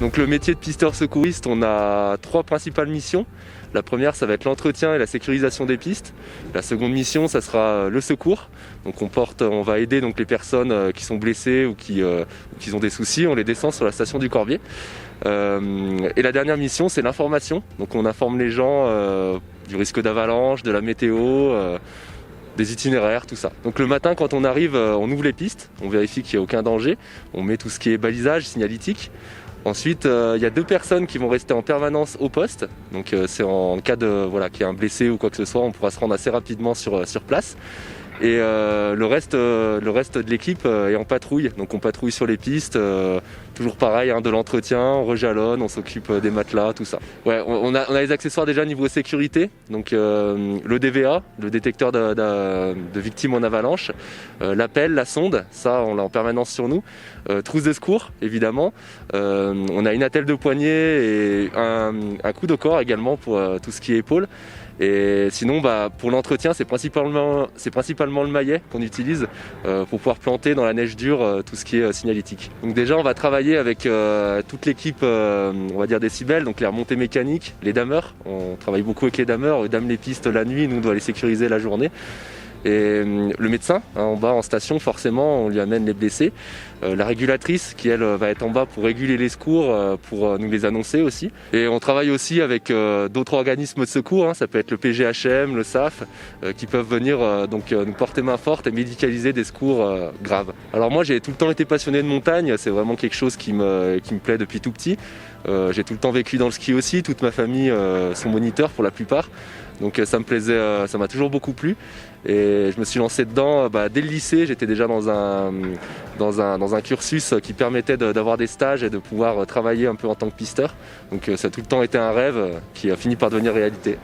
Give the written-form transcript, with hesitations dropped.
Donc le métier de pisteur secouriste, on a 3 principales missions. La première, ça va être l'entretien et la sécurisation des pistes. La seconde mission, ça sera le secours. Donc on va aider donc les personnes qui sont blessées ou qui ont des soucis, on les descend sur la station du Corbier. Et la dernière mission, c'est l'information. Donc on informe les gens du risque d'avalanche, de la météo, des itinéraires, tout ça. Donc le matin, quand on arrive, on ouvre les pistes, on vérifie qu'il n'y a aucun danger, on met tout ce qui est balisage, signalétique. Ensuite, il y a 2 personnes qui vont rester en permanence au poste. Donc c'est en cas de qu'il y ait un blessé ou quoi que ce soit, on pourra se rendre assez rapidement sur place. Et le reste de l'équipe est en patrouille. Donc on patrouille sur les pistes, toujours pareil, de l'entretien, on rejalonne, on s'occupe des matelas, tout ça. Ouais, on a les accessoires déjà niveau sécurité. Donc le DVA, le détecteur de victimes en avalanche, l'appel, la sonde, ça on l'a en permanence sur nous. Trousse de secours, évidemment. On a une attelle de poignet et un coup de corps également pour tout ce qui est épaule. Et sinon, pour l'entretien, c'est principalement le maillet qu'on utilise pour pouvoir planter dans la neige dure tout ce qui est signalétique. Donc déjà, on va travailler avec toute l'équipe, on va dire décibels, donc les remontées mécaniques, les dameurs. On travaille beaucoup avec les dameurs, eux dament les pistes la nuit, nous on doit les sécuriser la journée. Et le médecin, en bas en station, forcément, on lui amène les blessés. La régulatrice qui, elle, va être en bas pour réguler les secours, pour nous les annoncer aussi. Et on travaille aussi avec d'autres organismes de secours, ça peut être le PGHM, le SAF, qui peuvent venir nous porter main forte et médicaliser des secours graves. Alors moi, j'ai tout le temps été passionné de montagne, c'est vraiment quelque chose qui me plaît depuis tout petit. J'ai tout le temps vécu dans le ski aussi, toute ma famille sont moniteurs pour la plupart. Donc ça me plaisait, ça m'a toujours beaucoup plu et je me suis lancé dedans dès le lycée. J'étais déjà dans un cursus qui permettait d'avoir des stages et de pouvoir travailler un peu en tant que pisteur. Donc ça a tout le temps été un rêve qui a fini par devenir réalité.